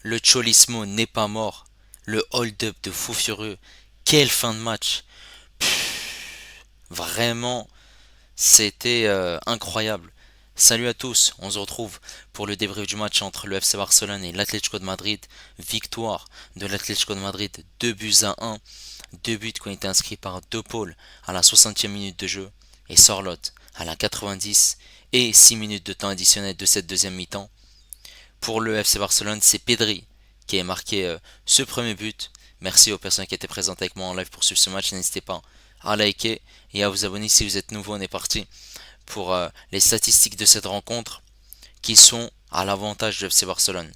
Le Cholismo n'est pas mort. Le hold-up de fou furieux. Quelle fin de match. Vraiment, c'était incroyable. Salut à tous, on se retrouve pour le débrief du match entre le FC Barcelone et l'Atlético de Madrid. Victoire de l'Atlético de Madrid, 2 buts à 1. Deux buts qui ont été inscrits par De Paul à la 60e minute de jeu et Sorloth à la 90 et 6 minutes de temps additionnel de cette deuxième mi-temps. Pour le FC Barcelone, c'est Pedri qui a marqué ce premier but. Merci aux personnes qui étaient présentes avec moi en live pour suivre ce match. N'hésitez pas à liker et à vous abonner si vous êtes nouveau. On est parti pour les statistiques de cette rencontre qui sont à l'avantage de FC Barcelone.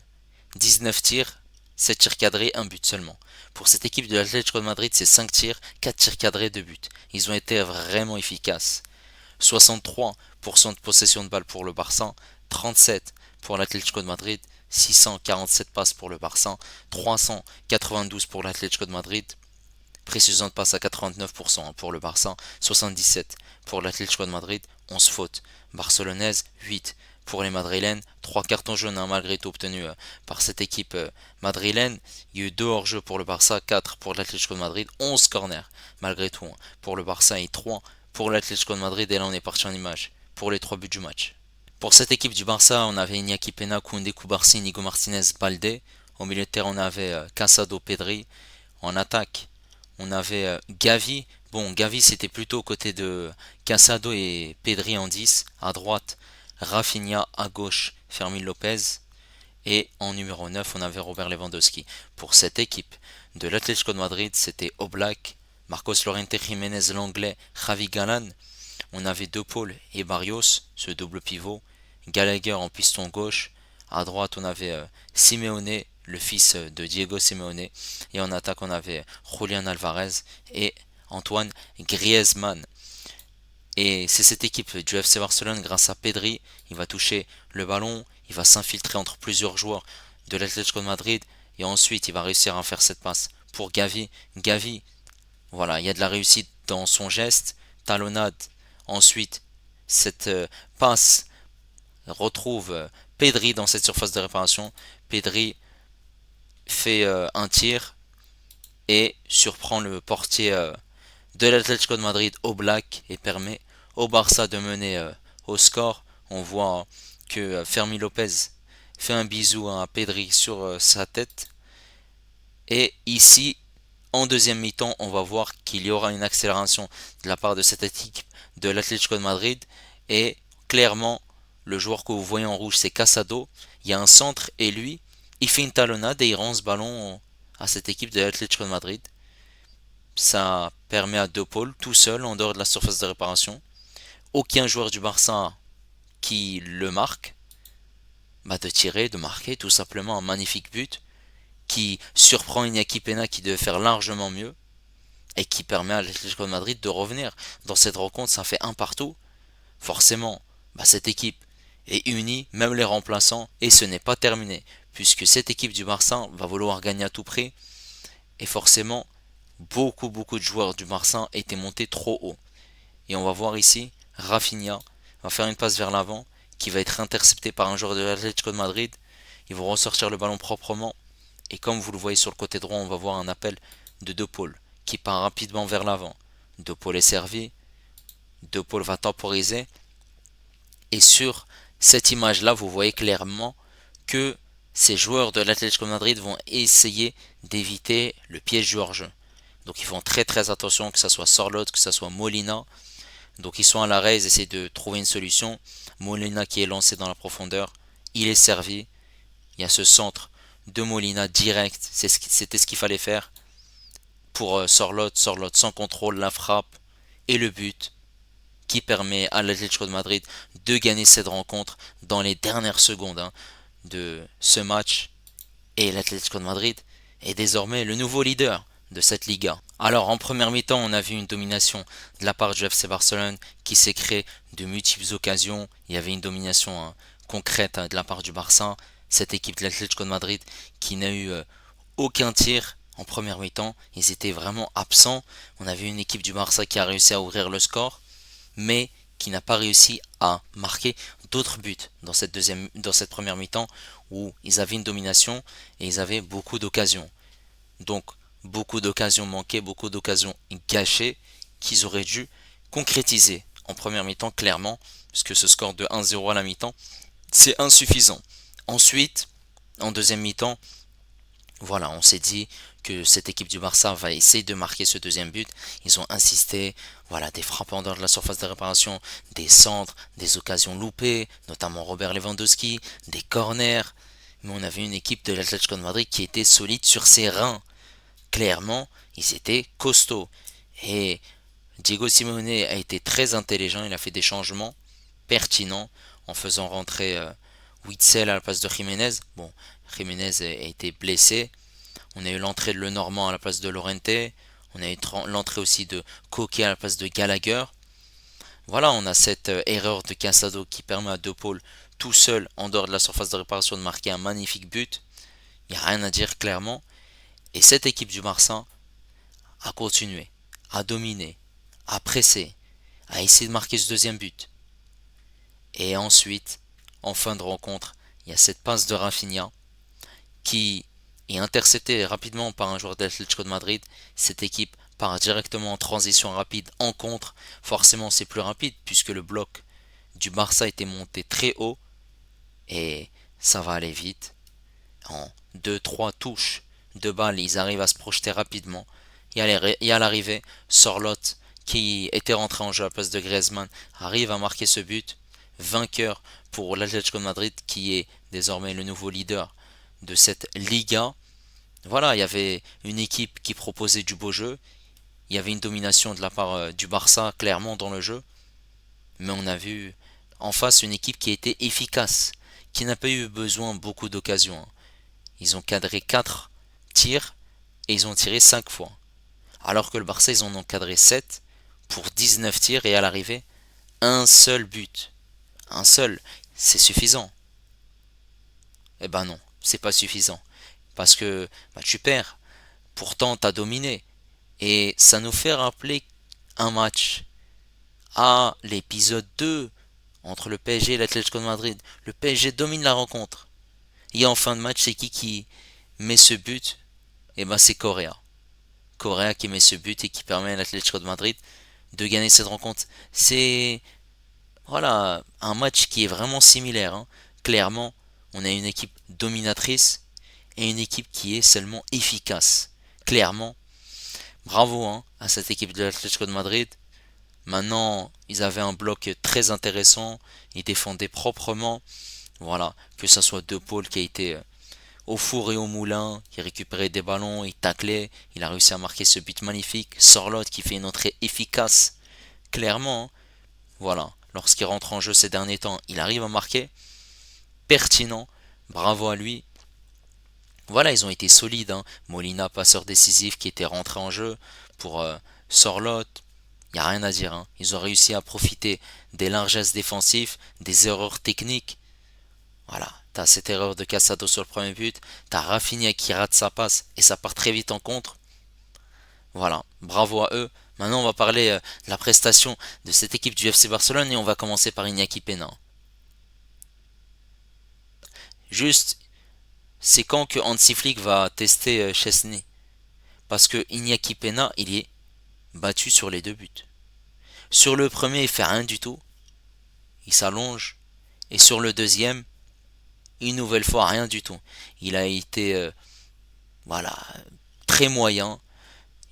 19 tirs, 7 tirs cadrés, un but seulement. Pour cette équipe de l'Atlético de Madrid, c'est 5 tirs, 4 tirs cadrés, 2 buts. Ils ont été vraiment efficaces. 63% de possession de balle pour le Barça, 37 pour l'Atlético de Madrid, 647 passes pour le Barça, 392 pour l'Atlético de Madrid, précision de passe à 89% pour le Barça, 77 pour l'Atlético de Madrid, 11 fautes barcelonaises, 8 pour les Madrilènes, 3 cartons jaunes malgré tout obtenus par cette équipe madrilène. Il y a eu 2 hors-jeu pour le Barça, 4 pour l'Atlético de Madrid, 11 corners malgré tout pour le Barça et 3 pour l'Atlético de Madrid. Et là on est parti en image pour les 3 buts du match. Pour cette équipe du Barça, on avait Iñaki Pena, Koundé, Koubarsi, Nico Martinez, Balde. Au milieu de terrain, on avait Casado, Pedri. En attaque, on avait Gavi. Bon, Gavi c'était plutôt aux côtés de Casado et Pedri en 10. À droite, Rafinha. À gauche, Fermin Lopez. Et en numéro 9, on avait Robert Lewandowski. Pour cette équipe de l'Atlético de Madrid, c'était Oblak, Marcos Llorente, Jiménez, l'anglais, Javi Galán. On avait De Paul et Barrios, ce double pivot. Gallagher en piston gauche. À droite, on avait Simeone, le fils de Diego Simeone. Et en attaque, on avait Julián Alvarez et Antoine Griezmann. Et c'est cette équipe du FC Barcelone, grâce à Pedri, il va toucher le ballon, il va s'infiltrer entre plusieurs joueurs de l'Atlético de Madrid, et ensuite il va réussir à faire cette passe pour Gavi. Gavi, voilà, il y a de la réussite dans son geste, talonnade. Ensuite, cette passe retrouve Pedri dans cette surface de réparation. Pedri fait un tir et surprend le portier de l'Atlético de Madrid au Black et permet au Barça de mener au score. On voit que Fermi Lopez fait un bisou à Pedri sur sa tête. Et ici, en deuxième mi-temps, on va voir qu'il y aura une accélération de la part de cette équipe de l'Atlético de Madrid. Et clairement, le joueur que vous voyez en rouge, c'est Casado. Il y a un centre et lui, il fait une talonnade et il rend ce ballon à cette équipe de l'Atlético de Madrid. Ça permet à De Paul, tout seul, en dehors de la surface de réparation, aucun joueur du Barça qui le marque, de tirer, de marquer tout simplement un magnifique but qui surprend Iñaki Pena qui devait faire largement mieux et qui permet à l'Atlético de Madrid de revenir dans cette rencontre. Ça fait un partout. Forcément, cette équipe est unie, même les remplaçants, et ce n'est pas terminé puisque cette équipe du Barça va vouloir gagner à tout prix et forcément beaucoup de joueurs du Barça étaient montés trop haut. Et on va voir ici, Rafinha va faire une passe vers l'avant qui va être interceptée par un joueur de l'Atlético de Madrid. Ils vont ressortir le ballon proprement. Et comme vous le voyez sur le côté droit, on va voir un appel de De Paul qui part rapidement vers l'avant. De Paul est servi. De Paul va temporiser. Et sur cette image-là, vous voyez clairement que ces joueurs de l'Atlético de Madrid vont essayer d'éviter le piège du hors-jeu. Donc ils font très attention, que ce soit Sorloth, que ce soit Molina. Donc ils sont à l'arrêt, ils essaient de trouver une solution. Molina qui est lancé dans la profondeur, il est servi. Il y a ce centre de Molina direct, c'était ce qu'il fallait faire pour Sorloth. Sorloth sans contrôle, la frappe et le but qui permet à l'Atlético de Madrid de gagner cette rencontre dans les dernières secondes de ce match. Et l'Atlético de Madrid est désormais le nouveau leader de cette Liga. Alors en première mi-temps, on a vu une domination de la part du FC Barcelone qui s'est créée de multiples occasions. Il y avait une domination concrète de la part du Barça. Cette équipe de l'Atlético de Madrid qui n'a eu aucun tir en première mi-temps. Ils étaient vraiment absents. On a vu une équipe du Barça qui a réussi à ouvrir le score, mais qui n'a pas réussi à marquer d'autres buts dans cette première mi-temps où ils avaient une domination et ils avaient beaucoup d'occasions. Donc, beaucoup d'occasions manquées, beaucoup d'occasions gâchées qu'ils auraient dû concrétiser en première mi-temps clairement, puisque ce score de 1-0 à la mi-temps, c'est insuffisant. Ensuite, en deuxième mi-temps, voilà, on s'est dit que cette équipe du Barça va essayer de marquer ce deuxième but. Ils ont insisté, voilà, des frappes en dehors de la surface de réparation, des centres, des occasions loupées, notamment Robert Lewandowski, des corners. Mais on avait une équipe de l'Atlético de Madrid qui était solide sur ses reins. Clairement, ils étaient costauds. Et Diego Simeone a été très intelligent, il a fait des changements pertinents en faisant rentrer Witsel à la place de Jiménez. Bon, Jiménez a été blessé. On a eu l'entrée de Lenormand à la place de Llorente. On a eu l'entrée aussi de Coquet à la place de Gallagher. Voilà, on a cette erreur de Casado qui permet à De Paul, tout seul, en dehors de la surface de réparation, de marquer un magnifique but. Il n'y a rien à dire clairement. Et cette équipe du Barça a continué, a dominé, a pressé, a essayé de marquer ce deuxième but. Et ensuite, en fin de rencontre, il y a cette passe de Rafinha qui est interceptée rapidement par un joueur d'Atlético de Madrid. Cette équipe part directement en transition rapide en contre. Forcément, c'est plus rapide puisque le bloc du Barça était monté très haut et ça va aller vite. En deux-trois touches de balle, ils arrivent à se projeter rapidement. Et à l'arrivée, Sorloth, qui était rentré en jeu à la place de Griezmann, arrive à marquer ce but. Vainqueur pour l'Atlético de Madrid, qui est désormais le nouveau leader de cette Liga. Voilà, il y avait une équipe qui proposait du beau jeu. Il y avait une domination de la part du Barça, clairement, dans le jeu. Mais on a vu en face une équipe qui était efficace, qui n'a pas eu besoin de beaucoup d'occasions. Ils ont cadré 4 tirs et ils ont tiré 5 fois. Alors que le Barça, ils en ont cadré 7 pour 19 tirs et à l'arrivée, un seul but. Un seul, c'est suffisant. Eh ben non, c'est pas suffisant. Parce que tu perds. Pourtant, t'as dominé. Et ça nous fait rappeler un match à l'épisode 2 entre le PSG et l'Atlético de Madrid. Le PSG domine la rencontre. Et en fin de match, c'est qui met ce but? Eh ben c'est Correa. Correa qui met ce but et qui permet à l'Atlético de Madrid de gagner cette rencontre. C'est voilà un match qui est vraiment similaire, hein. Clairement, on a une équipe dominatrice et une équipe qui est seulement efficace. Clairement, bravo hein, à cette équipe de l'Atlético de Madrid. Maintenant, ils avaient un bloc très intéressant, ils défendaient proprement. Voilà, que ça soit De Paul qui a été au four et au moulin, qui récupérait des ballons, il taclait, il a réussi à marquer ce but magnifique. Sorloth qui fait une entrée efficace, clairement, hein. Voilà, lorsqu'il rentre en jeu ces derniers temps, il arrive à marquer, pertinent, bravo à lui. Voilà, ils ont été solides, hein. Molina, passeur décisif, qui était rentré en jeu pour Sorloth. Il n'y a rien à dire, hein. Ils ont réussi à profiter des largesses défensives, des erreurs techniques. Voilà, t'as cette erreur de Casado sur le premier but, t'as Rafinha qui rate sa passe et ça part très vite en contre. Voilà, bravo à eux. Maintenant, on va parler de la prestation de cette équipe du FC Barcelone et on va commencer par Iñaki Peña. Juste, c'est quand que Hansi Flick va tester Chesney? Parce que Iñaki Peña, il est battu sur les deux buts. Sur le premier, il fait rien du tout. Il s'allonge. Et sur le deuxième, une nouvelle fois, rien du tout. Il a été voilà, très moyen.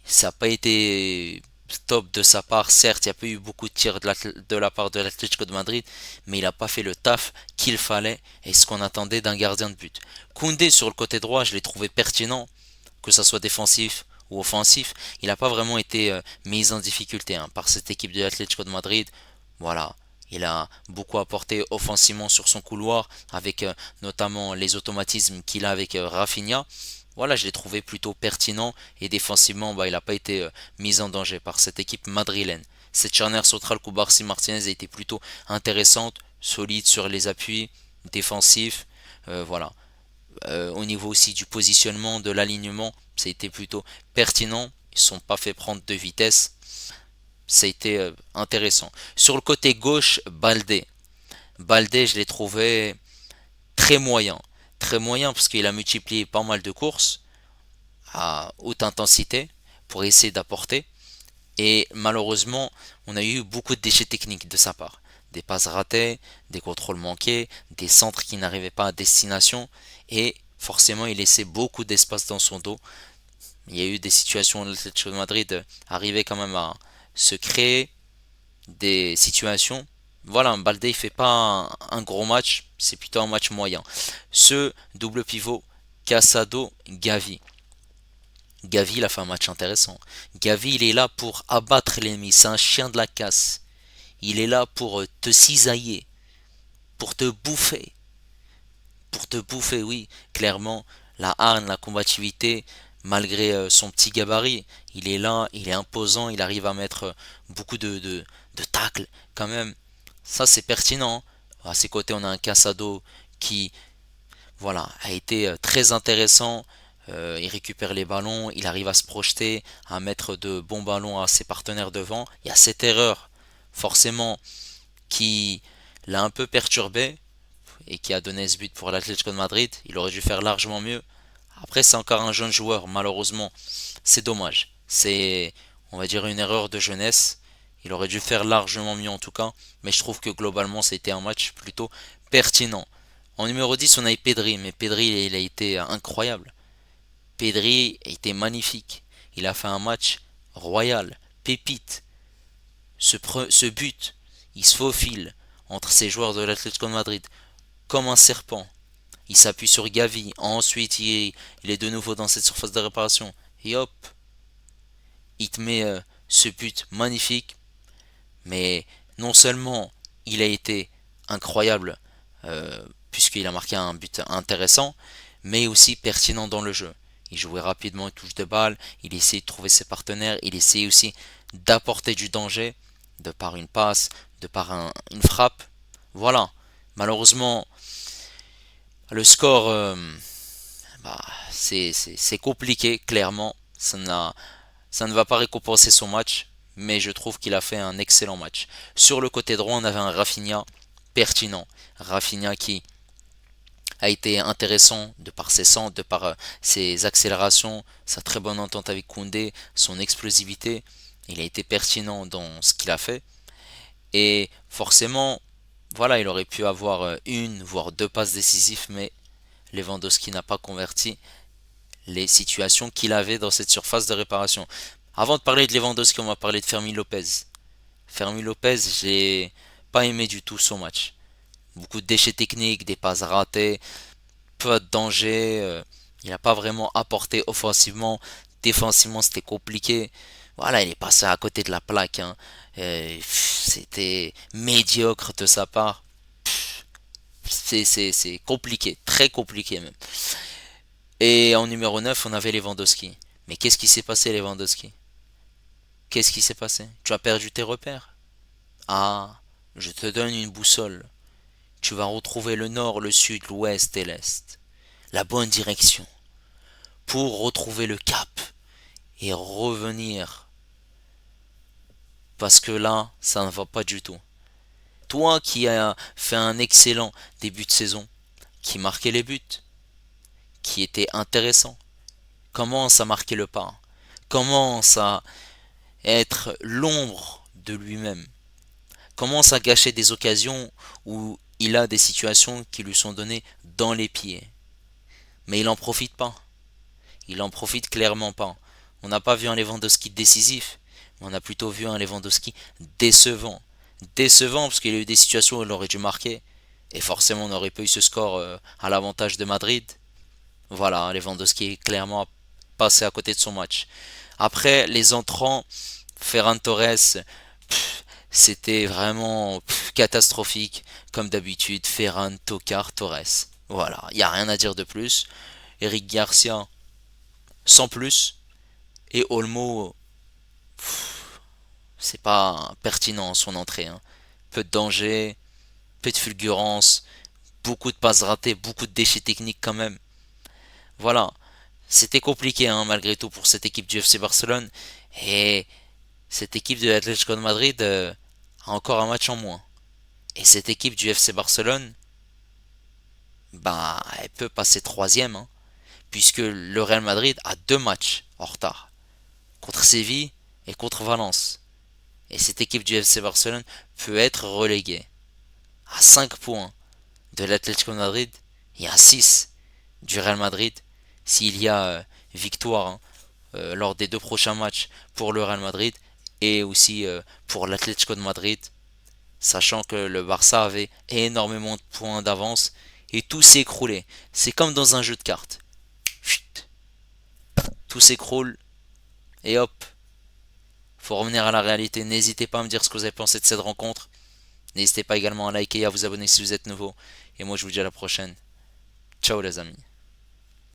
Ça n'a pas été top de sa part. Certes, il n'y a pas eu beaucoup de tirs de la part de l'Atlético de Madrid, mais il n'a pas fait le taf qu'il fallait et ce qu'on attendait d'un gardien de but. Koundé sur le côté droit, je l'ai trouvé pertinent, que ça soit défensif ou offensif. Il n'a pas vraiment été mis en difficulté hein, par cette équipe de l'Atlético de Madrid. Voilà. Il a beaucoup apporté offensivement sur son couloir, avec notamment les automatismes qu'il a avec Rafinha. Voilà, je l'ai trouvé plutôt pertinent et défensivement, il n'a pas été mis en danger par cette équipe madrilène. Cette charnière centrale Koubarsi Martinez a été plutôt intéressante, solide sur les appuis, défensif. Voilà. Au niveau aussi du positionnement, de l'alignement, ça a été plutôt pertinent. Ils ne sont pas fait prendre de vitesse. Ça a été intéressant. Sur le côté gauche, Baldé. Baldé, je l'ai trouvé très moyen. Très moyen parce qu'il a multiplié pas mal de courses à haute intensité pour essayer d'apporter. Et malheureusement, on a eu beaucoup de déchets techniques de sa part. Des passes ratées, des contrôles manqués, des centres qui n'arrivaient pas à destination. Et forcément, il laissait beaucoup d'espace dans son dos. Il y a eu des situations où l'Atlético de Madrid arrivait quand même à se créer des situations. Voilà, Baldé il fait pas un gros match, c'est plutôt un match moyen. Ce double pivot, Casado, Gavi. Gavi, il a fait un match intéressant. Gavi, il est là pour abattre l'ennemi. C'est un chien de la casse. Il est là pour te cisailler, pour te bouffer. Pour te bouffer, oui. Clairement, la hargne, la combativité, malgré son petit gabarit, il est là, il est imposant, il arrive à mettre beaucoup de tacles quand même. Ça, c'est pertinent. À ses côtés, on a un Casado qui, voilà, a été très intéressant. Il récupère les ballons, il arrive à se projeter, à mettre de bons ballons à ses partenaires devant. Il y a cette erreur, forcément, qui l'a un peu perturbé et qui a donné ce but pour l'Atlético de Madrid. Il aurait dû faire largement mieux. Après, c'est encore un jeune joueur, malheureusement. C'est dommage. C'est, on va dire, une erreur de jeunesse. Il aurait dû faire largement mieux en tout cas. Mais je trouve que globalement, c'était un match plutôt pertinent. En numéro 10, on a eu Pedri. Mais Pedri, il a été incroyable. Pedri a été magnifique. Il a fait un match royal. Pépite. Ce but, il se faufile entre ces joueurs de l'Atlético de Madrid comme un serpent. Il s'appuie sur Gavi. Ensuite, il est de nouveau dans cette surface de réparation. Et hop, il te met ce but magnifique. Mais non seulement il a été incroyable, puisqu'il a marqué un but intéressant, mais aussi pertinent dans le jeu. Il jouait rapidement, il touche de balle, il essayait de trouver ses partenaires, il essayait aussi d'apporter du danger, de par une passe, de par une frappe. Voilà. Malheureusement, le score, bah, c'est compliqué, clairement. Ça ne va pas récompenser son match, mais je trouve qu'il a fait un excellent match. Sur le côté droit, on avait un Rafinha pertinent. Rafinha qui a été intéressant de par ses centres, de par ses accélérations, sa très bonne entente avec Koundé, son explosivité. Il a été pertinent dans ce qu'il a fait. Et forcément, voilà, il aurait pu avoir une, voire deux passes décisives, mais Lewandowski n'a pas converti les situations qu'il avait dans cette surface de réparation. Avant de parler de Lewandowski, on va parler de Fermi Lopez. Fermi Lopez, j'ai pas aimé du tout son match. Beaucoup de déchets techniques, des passes ratées, peu de danger. Il n'a pas vraiment apporté offensivement. Défensivement, c'était compliqué. Voilà, il est passé à côté de la plaque, hein. C'était médiocre de sa part. C'est compliqué, très compliqué même. Et en numéro 9, on avait Lewandowski. Mais qu'est-ce qui s'est passé, Lewandowski? Qu'est-ce qui s'est passé? Tu as perdu tes repères? Ah, je te donne une boussole. Tu vas retrouver le nord, le sud, l'ouest et l'est. La bonne direction. Pour retrouver le cap et revenir. Parce que là, ça ne va pas du tout. Toi qui as fait un excellent début de saison, qui marquait les buts, qui était intéressant, commence à marquer le pas. Commence à être l'ombre de lui-même. Commence à gâcher des occasions où il a des situations qui lui sont données dans les pieds. Mais il n'en profite pas. Il en profite clairement pas. On n'a pas vu un Lewandowski décisif, mais on a plutôt vu un Lewandowski décevant. Décevant parce qu'il y a eu des situations où il aurait dû marquer. Et forcément on n'aurait pas eu ce score à l'avantage de Madrid. Voilà, Lewandowski est clairement passé à côté de son match. Après, les entrants, Ferran Torres, c'était vraiment catastrophique. Comme d'habitude, Ferran, Tocard, Torres. Voilà, il n'y a rien à dire de plus. Eric Garcia, sans plus. Et Olmo, c'est pas pertinent son entrée, hein. Peu de danger, peu de fulgurance, beaucoup de passes ratées, beaucoup de déchets techniques quand même. Voilà, c'était compliqué hein, malgré tout pour cette équipe du FC Barcelone. Et cette équipe de l'Atlético de Madrid a encore un match en moins. Et cette équipe du FC Barcelone, bah, elle peut passer troisième, hein, puisque le Real Madrid a 2 matchs en retard, contre Séville et contre Valence. Et cette équipe du FC Barcelone peut être reléguée à 5 points de l'Atlético de Madrid et à 6 du Real Madrid s'il y a victoire, hein, lors des 2 prochains matchs pour le Real Madrid et aussi pour l'Atlético de Madrid, sachant que le Barça avait énormément de points d'avance et tout s'est écroulé. C'est comme dans un jeu de cartes. Chut, tout s'écroule et hop, faut revenir à la réalité. N'hésitez pas à me dire ce que vous avez pensé de cette rencontre. N'hésitez pas également à liker et à vous abonner si vous êtes nouveau. Et moi je vous dis à la prochaine. Ciao les amis.